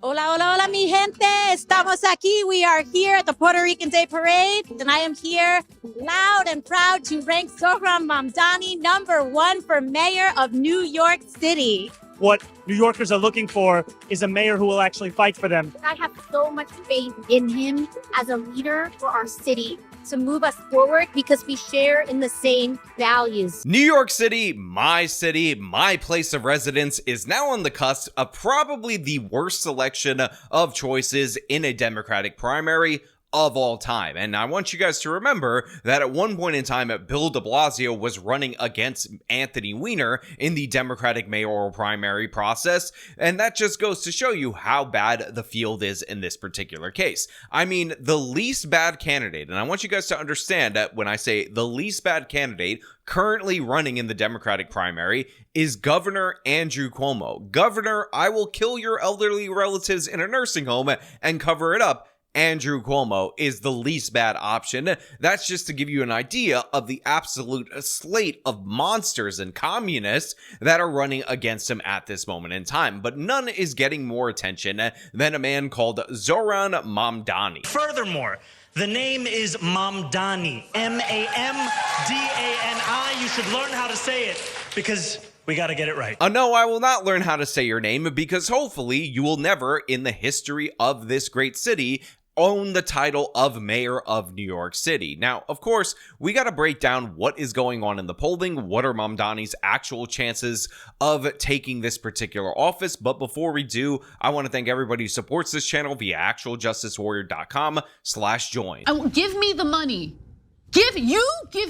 Hola, hola, hola, mi gente. Estamos aquí. We are here at the Puerto Rican Day Parade, and I am here loud and proud to rank Zohran Mamdani #1 for mayor of New York City. What New Yorkers are looking for is a mayor who will actually fight for them. I have so much faith in him as a leader for our city to move us forward because we share in the same values. New York City, my place of residence, is now on the cusp of probably the worst selection of choices in a Democratic primary of all time. And I want you guys to remember that at one point in time, Bill de Blasio was running against Anthony Weiner in the Democratic mayoral primary process, and that just goes to show you how bad the field is in this particular case. I mean, the least bad candidate, and I want you guys to understand that when I say the least bad candidate currently running in the Democratic primary is Governor Andrew Cuomo. Governor, I will kill your elderly relatives in a nursing home and cover it up. Andrew Cuomo is the least bad option. That's just to give you an idea of the absolute slate of monsters and communists that are running against him at this moment in time. But none is getting more attention than a man called Zohran Mamdani. Furthermore, the name is Mamdani, M-A-M-D-A-N-I. You should learn how to say it because we got to get it right. No, I will not learn how to say your name because hopefully you will never in the history of this great city own the title of mayor of New York City. Now, of course, we got to break down what is going on in the polling. What are Mamdani's actual chances of taking this particular office? But before we do, I want to thank everybody who supports this channel via actualjusticewarrior.com/join. Give me the money. Give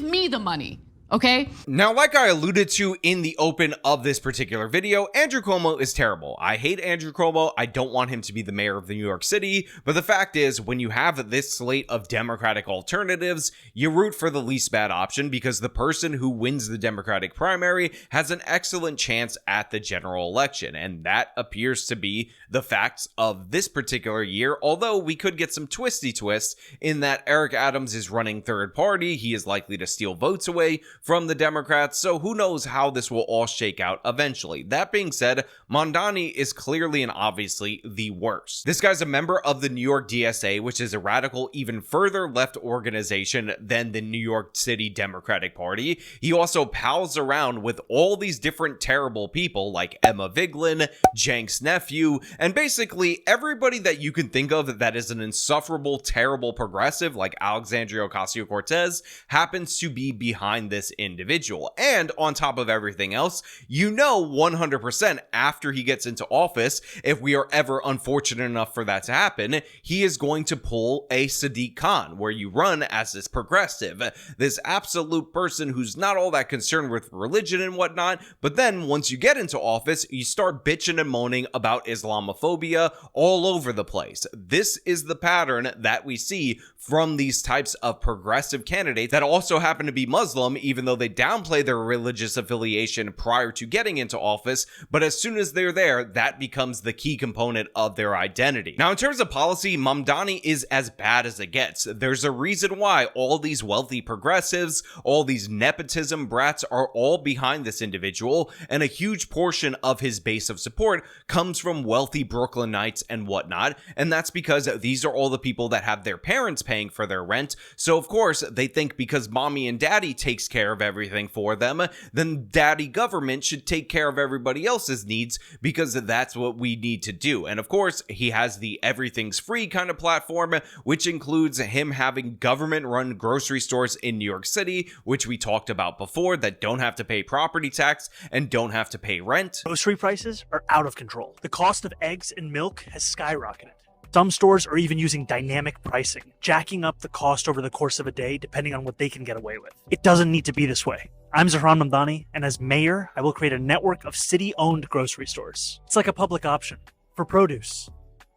me the money. Okay. Now, like I alluded to in the open of this particular video, Andrew Cuomo is terrible. I hate Andrew Cuomo. I don't want him to be the mayor of New York City. But the fact is, when you have this slate of Democratic alternatives, you root for the least bad option because the person who wins the Democratic primary has an excellent chance at the general election. And that appears to be the facts of this particular year. Although we could get some twisty twists in that Eric Adams is running third party. He is likely to steal votes away from the Democrats, so who knows how this will all shake out eventually. That being said, Mamdani is clearly and obviously the worst. This guy's a member of the New York DSA, which is a radical, even further left organization than the New York City Democratic Party. He also pals around with all these different terrible people like Emma Vigeland, Cenk's nephew, and basically everybody that you can think of that is an insufferable, terrible progressive like Alexandria Ocasio-Cortez happens to be behind this individual. And on top of everything else, you know 100% after he gets into office, if we are ever unfortunate enough for that to happen, he is going to pull a Sadiq Khan, where you run as this progressive, this absolute person who's not all that concerned with religion and whatnot, but then once you get into office, you start bitching and moaning about Islamophobia all over the place. This is the pattern that we see from these types of progressive candidates that also happen to be Muslim, even though they downplay their religious affiliation prior to getting into office, but as soon as they're there, that becomes the key component of their identity. Now, in terms of policy, Mamdani is as bad as it gets. There's a reason why all these wealthy progressives, all these nepotism brats are all behind this individual, and a huge portion of his base of support comes from wealthy Brooklynites and whatnot, and that's because these are all the people that have their parents paying for their rent, so of course they think because mommy and daddy takes care of everything for them, then daddy government should take care of everybody else's needs because that's what we need to do. And of course, he has the everything's free kind of platform, which includes him having government run grocery stores in New York City, which we talked about before, that don't have to pay property tax and don't have to pay rent. Grocery prices are out of control. The cost of eggs and milk has skyrocketed. Some stores are even using dynamic pricing, jacking up the cost over the course of a day depending on what they can get away with. It doesn't need to be this way. I'm Zohran Mamdani, and as mayor, I will create a network of city-owned grocery stores. It's like a public option for produce.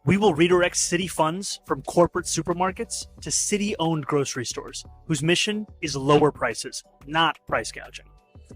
We will redirect city funds from corporate supermarkets to city-owned grocery stores, whose mission is lower prices, not price gouging.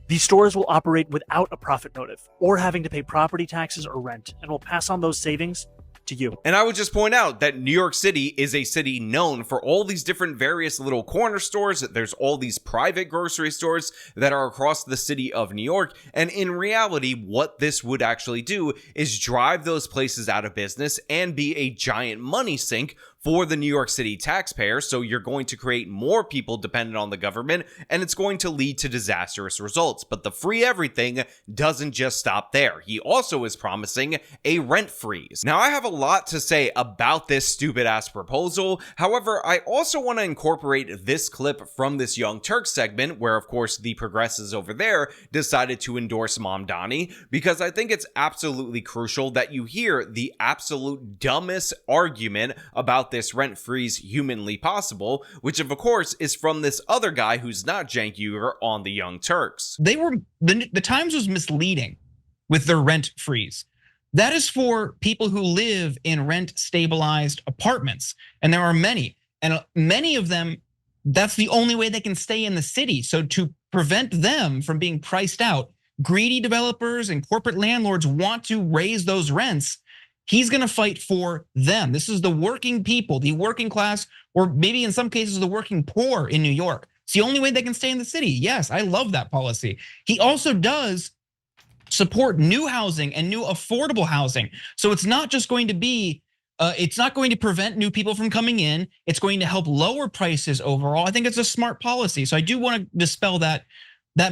These stores will operate without a profit motive or having to pay property taxes or rent, and will pass on those savings to you. And I would just point out that New York City is a city known for all these different various little corner stores. There's all these private grocery stores that are across the city of New York. And in reality, what this would actually do is drive those places out of business and be a giant money sink for the New York City taxpayer. So you're going to create more people dependent on the government, and it's going to lead to disastrous results. But the free everything doesn't just stop there. He also is promising a rent freeze. Now, I have a lot to say about this stupid ass proposal. However, I also want to incorporate this clip from this Young Turks segment where, of course, the progressives over there decided to endorse Mamdani, because I think it's absolutely crucial that you hear the absolute dumbest argument about this rent freeze humanly possible, which of course is from this other guy who's not Cenk Uygur on the Young Turks. The Times was misleading with their rent freeze. That is for people who live in rent stabilized apartments, and there are many, and many of them, that's the only way they can stay in the city. So to prevent them from being priced out, greedy developers and corporate landlords want to raise those rents. He's going to fight for them. This is the working people, the working class, or maybe in some cases the working poor in New York. It's the only way they can stay in the city. Yes, I love that policy. He also does support new housing and new affordable housing. So it's not just going to be, it's not going to prevent new people from coming in. It's going to help lower prices overall. I think it's a smart policy. So I do want to dispel that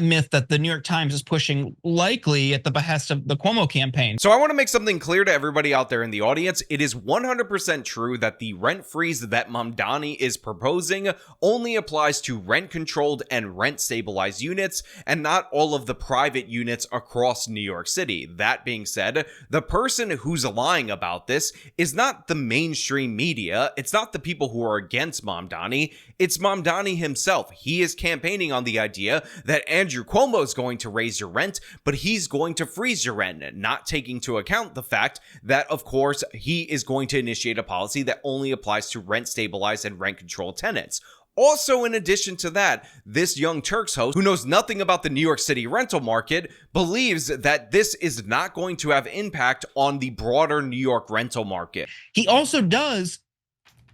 myth that the New York Times is pushing, likely at the behest of the Cuomo campaign. So I want to make something clear to everybody out there in the audience. It is 100% true that the rent freeze that Mamdani is proposing only applies to rent controlled and rent stabilized units, and not all of the private units across New York City. That being said, the person who's lying about this is not the mainstream media. It's not the people who are against Mamdani. It's Mamdani himself. He is campaigning on the idea that Andrew Cuomo is going to raise your rent, but he's going to freeze your rent, not taking into account the fact that, of course, he is going to initiate a policy that only applies to rent stabilized and rent controlled tenants. Also, in addition to that, this Young Turks host, who knows nothing about the New York City rental market, believes that this is not going to have impact on the broader New York rental market. He also does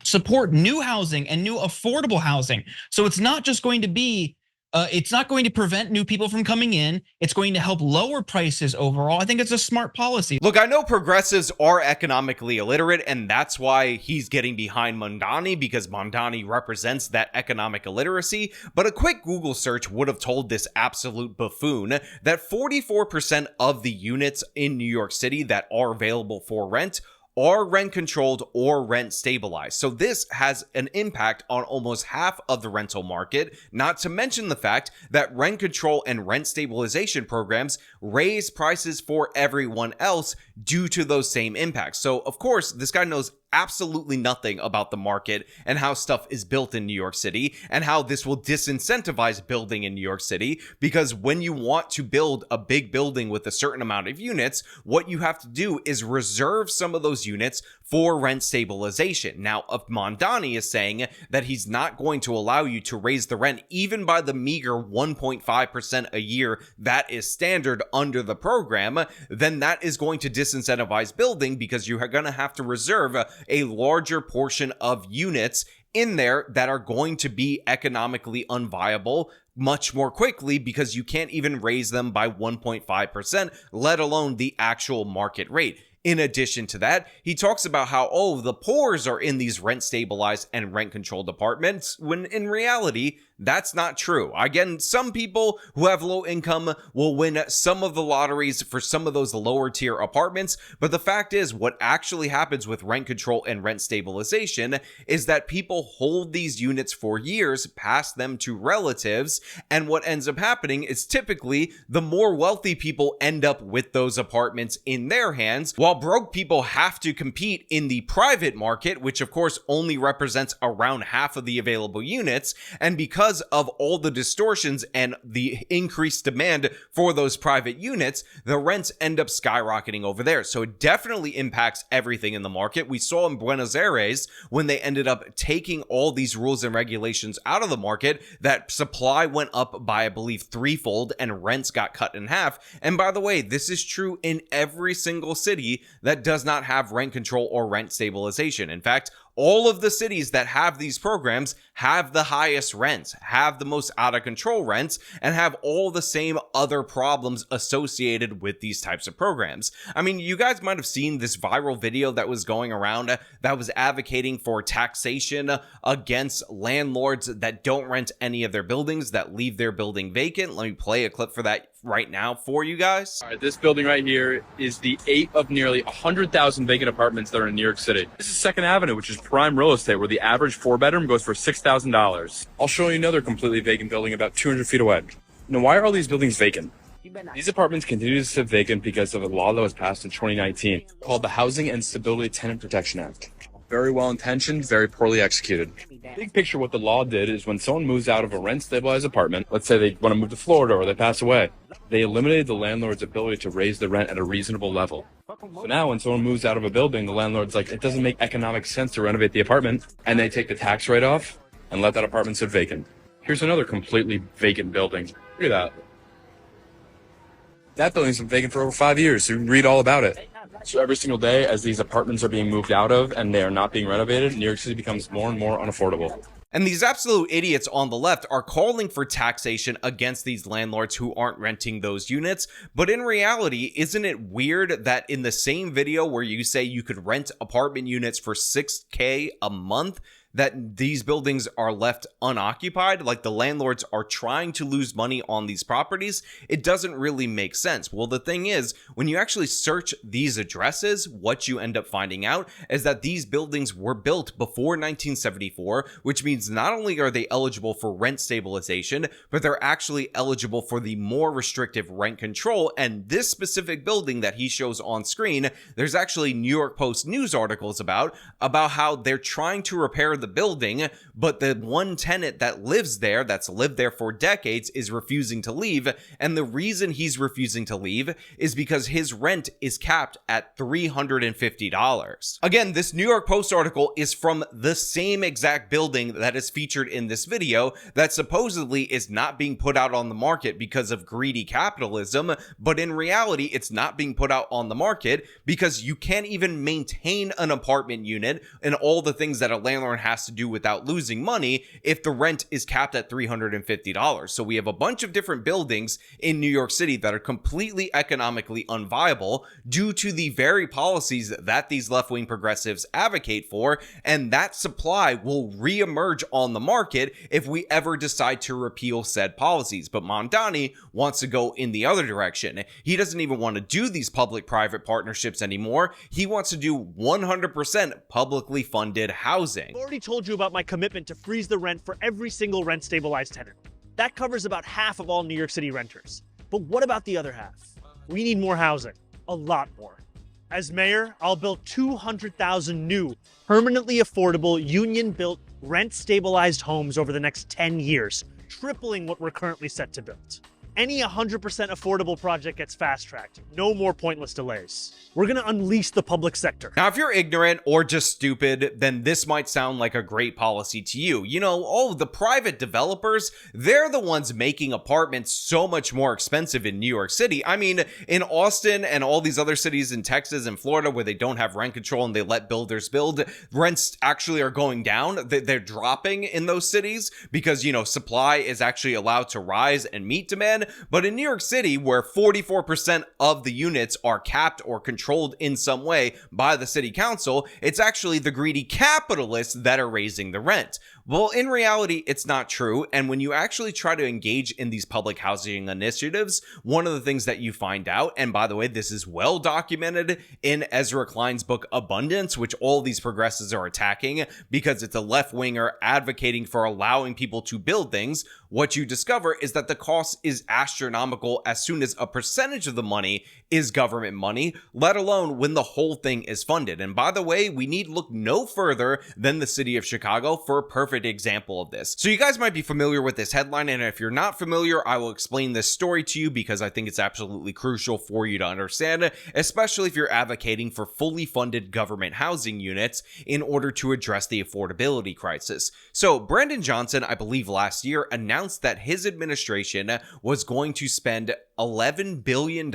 support new housing and new affordable housing. So it's not just going to be, it's not going to prevent new people from coming in. It's going to help lower prices overall. I think it's a smart policy. Look, I know progressives are economically illiterate, and that's why he's getting behind Mamdani, because Mamdani represents that economic illiteracy. But a quick Google search would have told this absolute buffoon that 44% of the units in New York City that are available for rent are rent controlled or rent stabilized. So this has an impact on almost half of the rental market, not to mention the fact that rent control and rent stabilization programs raise prices for everyone else due to those same impacts. So of course, this guy knows absolutely nothing about the market and how stuff is built in New York City, and how this will disincentivize building in New York City, because when you want to build a big building with a certain amount of units, what you have to do is reserve some of those units for rent stabilization. Now, if Mamdani is saying that he's not going to allow you to raise the rent even by the meager 1.5% a year that is standard under the program, then that is going to disincentivize building, because you are going to have to reserve a larger portion of units in there that are going to be economically unviable much more quickly, because you can't even raise them by 1.5%, let alone the actual market rate. In addition to that, he talks about how, oh, the poors are in these rent stabilized and rent controlled apartments, when in reality, that's not true. Again, some people who have low income will win some of the lotteries for some of those lower tier apartments, but the fact is, what actually happens with rent control and rent stabilization is that people hold these units for years, pass them to relatives, and what ends up happening is typically the more wealthy people end up with those apartments in their hands, while broke people have to compete in the private market, which of course only represents around half of the available units. And because because of all the distortions and the increased demand for those private units, the rents end up skyrocketing over there. So it definitely impacts everything in the market. We saw in Buenos Aires when they ended up taking all these rules and regulations out of the market, that supply went up by, I believe, threefold and rents got cut in half. And by the way, this is true in every single city that does not have rent control or rent stabilization. In fact, all of the cities that have these programs have the highest rents, have the most out of control rents, and have all the same other problems associated with these types of programs. I mean, you guys might have seen this viral video that was going around that was advocating for taxation against landlords that don't rent any of their buildings, that leave their building vacant. Let me play a clip for that right now for you guys. All right, this building right here is the 8th of nearly 100,000 vacant apartments that are in New York City. This is 2nd Avenue, which is prime real estate, where the average 4-bedroom goes for $6,000. I'll show you another completely vacant building about 200 feet away. Now, why are all these buildings vacant? These apartments continue to sit vacant because of a law that was passed in 2019 called the Housing and Stability Tenant Protection Act. Very well intentioned, very poorly executed. Big picture, what the law did is when someone moves out of a rent stabilized apartment, let's say they want to move to Florida or they pass away, they eliminated the landlord's ability to raise the rent at a reasonable level. So now when someone moves out of a building, the landlord's like, it doesn't make economic sense to renovate the apartment, and they take the tax write-off and let that apartment sit vacant. Here's another completely vacant building. Look at that. That building's been vacant for over 5 years, so you can read all about it. So every single day, as these apartments are being moved out of and they are not being renovated, New York City becomes more and more unaffordable. And these absolute idiots on the left are calling for taxation against these landlords who aren't renting those units. But in reality, isn't it weird that in the same video where you say you could rent apartment units for $6,000 a month, that these buildings are left unoccupied, like the landlords are trying to lose money on these properties? It doesn't really make sense. Well, the thing is, when you actually search these addresses, what you end up finding out is that these buildings were built before 1974, which means not only are they eligible for rent stabilization, but they're actually eligible for the more restrictive rent control. And this specific building that he shows on screen, there's actually New York Post news articles about how they're trying to repair the building, but the one tenant that lives there, that's lived there for decades, is refusing to leave. And the reason he's refusing to leave is because his rent is capped at $350. Again, this New York Post article is from the same exact building that is featured in this video that supposedly is not being put out on the market because of greedy capitalism, but in reality, it's not being put out on the market because you can't even maintain an apartment unit and all the things that a landlord has to do without losing money if the rent is capped at $350. So we have a bunch of different buildings in New York City that are completely economically unviable due to the very policies that these left-wing progressives advocate for, and that supply will re-emerge on the market if we ever decide to repeal said policies. But Mamdani wants to go in the other direction. He doesn't even want to do these public-private partnerships anymore. He wants to do 100% publicly funded housing. I've already told you about my commitment to freeze the rent for every single rent stabilized tenant. That covers about half of all New York City renters. But what about the other half? We need more housing, a lot more. As mayor, I'll build 200,000 new, permanently affordable, union-built, rent-stabilized homes over the next 10 years, tripling what we're currently set to build. Any 100% affordable project gets fast-tracked. No more pointless delays. We're gonna unleash the public sector. Now, if you're ignorant or just stupid, then this might sound like a great policy to you. You know, oh, the private developers, they're the ones making apartments so much more expensive in New York City. I mean, in Austin and all these other cities in Texas and Florida where they don't have rent control and they let builders build, rents actually are going down. They're dropping in those cities because, you know, supply is actually allowed to rise and meet demand. But in New York City, where 44% of the units are capped or controlled in some way by the city council, it's actually the greedy capitalists that are raising the rent. Well, in reality, it's not true. And when you actually try to engage in these public housing initiatives, one of the things that you find out, and by the way, this is well documented in Ezra Klein's book Abundance, which all these progressives are attacking because it's a left-winger advocating for allowing people to build things, what you discover is that the cost is astronomical as soon as a percentage of the money is government money, let alone when the whole thing is funded. And by the way, we need look no further than the city of Chicago for a perfect example of this. So you guys might be familiar with this headline, and if you're not familiar, I will explain this story to you because I think it's absolutely crucial for you to understand, especially if you're advocating for fully funded government housing units in order to address the affordability crisis. So Brandon Johnson, I believe last year, announced that his administration was going to spend $11 billion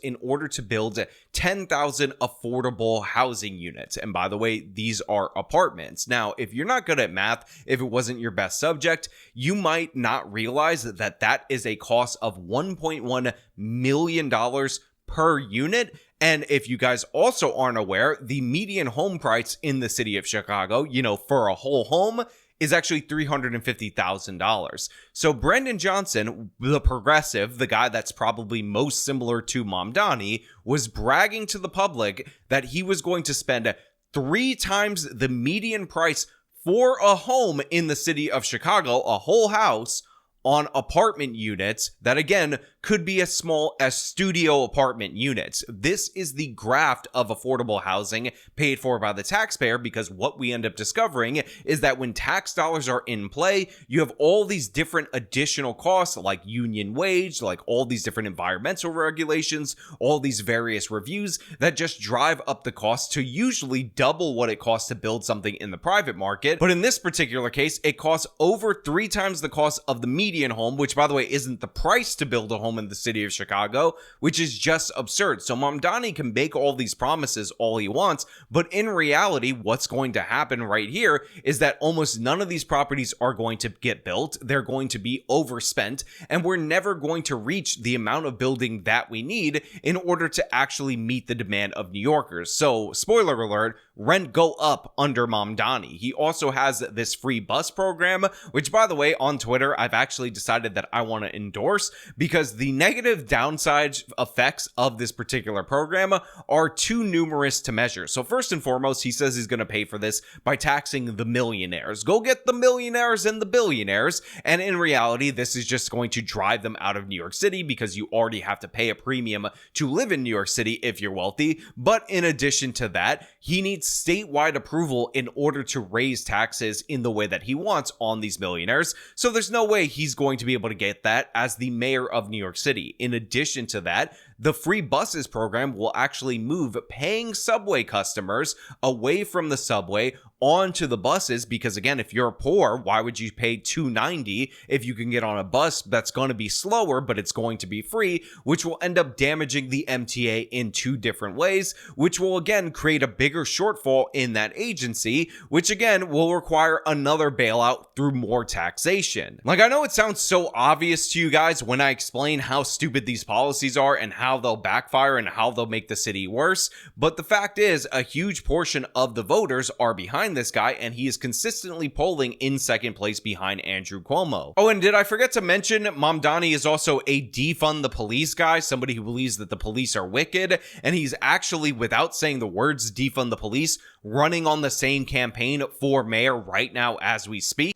in order to build 10,000 affordable housing units. And by the way, these are apartments. Now, if you're not good at math, if it wasn't your best subject, you might not realize that that is a cost of $1.1 million per unit. And if you guys also aren't aware, the median home price in the city of Chicago, for a whole home, is actually $350,000. So Brandon Johnson, the progressive, the guy that's probably most similar to Mamdani, was bragging to the public that he was going to spend 3 times the median price for a home in the city of Chicago, a whole house, on apartment units that, again, could be as small as studio apartment units. This is the graft of affordable housing paid for by the taxpayer, because what we end up discovering is that when tax dollars are in play, you have all these different additional costs like union wage, like all these different environmental regulations, all these various reviews that just drive up the cost to usually double what it costs to build something in the private market. But in this particular case, it costs over 3 times the cost of the median home, which by the way isn't the price to build a home in the city of Chicago, which is just absurd. So Mamdani can make all these promises all he wants, but in reality, what's going to happen right here is that almost none of these properties are going to get built. They're going to be overspent, and we're never going to reach the amount of building that we need in order to actually meet the demand of New Yorkers. So, spoiler alert, rent go up under Mamdani. He also has this free bus program, which by the way, on Twitter, I've actually decided that I want to endorse, because the negative downside effects of this particular program are too numerous to measure. So first and foremost, he says he's going to pay for this by taxing the millionaires. Go get the millionaires and the billionaires. And in reality, this is just going to drive them out of New York City, because you already have to pay a premium to live in New York City if you're wealthy. But in addition to that, he needs statewide approval in order to raise taxes in the way that he wants on these millionaires. So there's no way he's going to be able to get that as the mayor of New York City. In addition to that, the free buses program will actually move paying subway customers away from the subway onto the buses, because again, if you're poor, why would you pay $2.90 if you can get on a bus that's going to be slower but it's going to be free, which will end up damaging the MTA in 2 different ways, which will again create a bigger shortfall in that agency, which again will require another bailout through more taxation. Like, I know it sounds so obvious to you guys when I explain how stupid these policies are and how they'll backfire and how they'll make the city worse, but the fact is a huge portion of the voters are behind this guy, and he is consistently polling in second place behind Andrew Cuomo. Oh, and did I forget to mention, Mamdani is also a defund the police guy, somebody who believes that the police are wicked, and he's actually, without saying the words defund the police, running on the same campaign for mayor right now as we speak.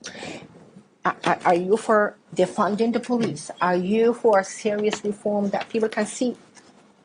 Are you for defunding the police? Are you for serious reform that people can see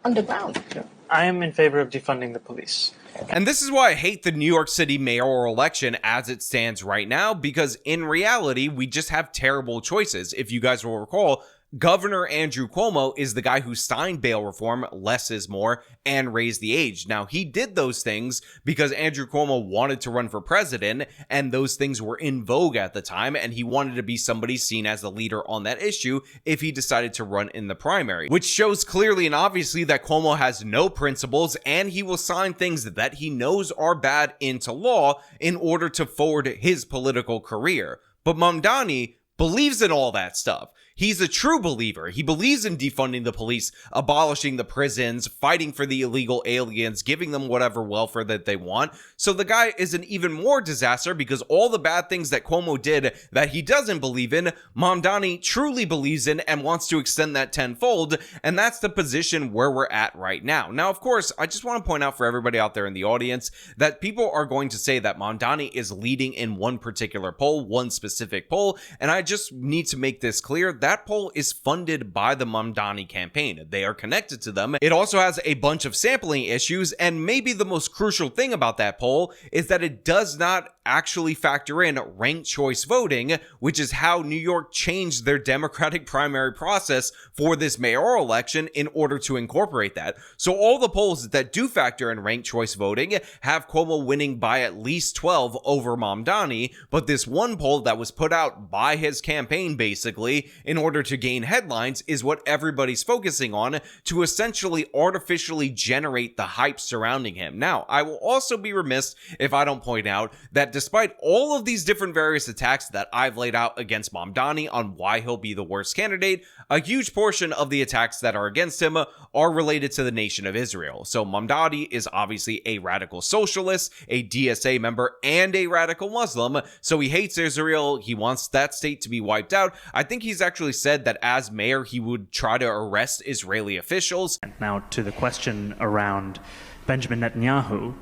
on the ground? I am in favor of defunding the police. And this is why I hate the New York City mayoral election as it stands right now, because in reality, we just have terrible choices. If you guys will recall, Governor Andrew Cuomo is the guy who signed bail reform, less is more, and raised the age. Now, he did those things because Andrew Cuomo wanted to run for president, and those things were in vogue at the time, and he wanted to be somebody seen as a leader on that issue if he decided to run in the primary, which shows clearly and obviously that Cuomo has no principles, and he will sign things that he knows are bad into law in order to forward his political career. But Mamdani believes in all that stuff. He's a true believer. He believes in defunding the police, abolishing the prisons, fighting for the illegal aliens, giving them whatever welfare that they want. So the guy is an even more disaster, because all the bad things that Cuomo did that he doesn't believe in, Mamdani truly believes in and wants to extend that tenfold. And that's the position where we're at right now. Now, of course, I just want to point out for everybody out there in the audience that people are going to say that Mamdani is leading in one particular poll, one specific poll. And I just need to make this clear. that poll is funded by the Mamdani campaign. They are connected to them. It also has a bunch of sampling issues, and maybe the most crucial thing about that poll is that it does not actually factor in ranked choice voting, which is how New York changed their Democratic primary process for this mayoral election in order to incorporate that. So all the polls that do factor in ranked choice voting have Cuomo winning by at least 12 over Mamdani, but this one poll that was put out by his campaign basically in order to gain headlines is what everybody's focusing on to essentially artificially generate the hype surrounding him. Now, I will also be remiss if I don't point out that despite all of these different various attacks that I've laid out against Mamdani on why he'll be the worst candidate, a huge portion of the attacks that are against him are related to the nation of Israel. So Mamdani is obviously a radical socialist, a DSA member, and a radical Muslim. So he hates Israel. He wants that state to be wiped out. I think he's actually said that as mayor, he would try to arrest Israeli officials. Now, to the question around Benjamin Netanyahu,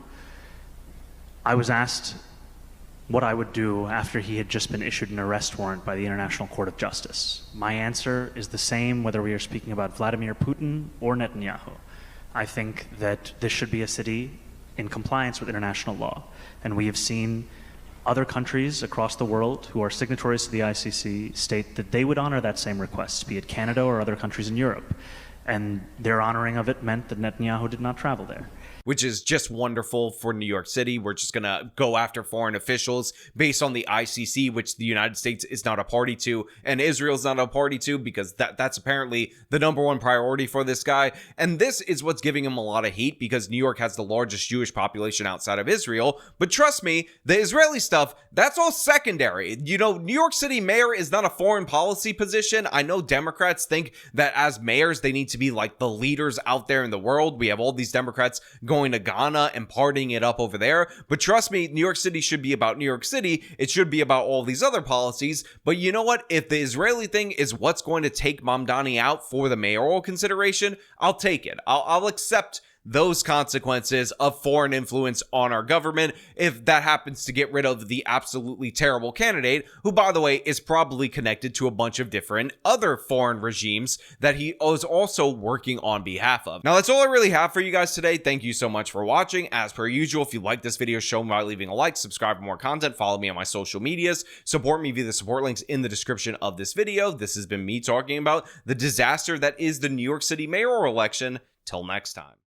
I was asked what I would do after he had just been issued an arrest warrant by the International Court of Justice. My answer is the same whether we are speaking about Vladimir Putin or Netanyahu. I think that this should be a city in compliance with international law. And we have seen other countries across the world who are signatories to the ICC state that they would honor that same request, be it Canada or other countries in Europe. And their honoring of it meant that Netanyahu did not travel there. Which is just wonderful for New York City. We're just going to go after foreign officials based on the ICC, which the United States is not a party to, and Israel's not a party to, because that's apparently the number one priority for this guy. And this is what's giving him a lot of heat, because New York has the largest Jewish population outside of Israel. But trust me, the Israeli stuff, that's all secondary. You know, New York City mayor is not a foreign policy position. I know Democrats think that as mayors, they need to be like the leaders out there in the world. We have all these Democrats going to Ghana and partying it up over there. But trust me, New York City should be about New York City. It should be about all these other policies. But you know what? If the Israeli thing is what's going to take Mamdani out for the mayoral consideration, I'll take it. I'll accept those consequences of foreign influence on our government if that happens to get rid of the absolutely terrible candidate, who, by the way, is probably connected to a bunch of different other foreign regimes that he is also working on behalf of. Now, that's all I really have for you guys today. Thank you so much for watching. As per usual, if you like this video, show me by leaving a like, subscribe for more content, follow me on my social medias, support me via the support links in the description of this video. This has been me talking about the disaster that is the New York City mayoral election. Till next time.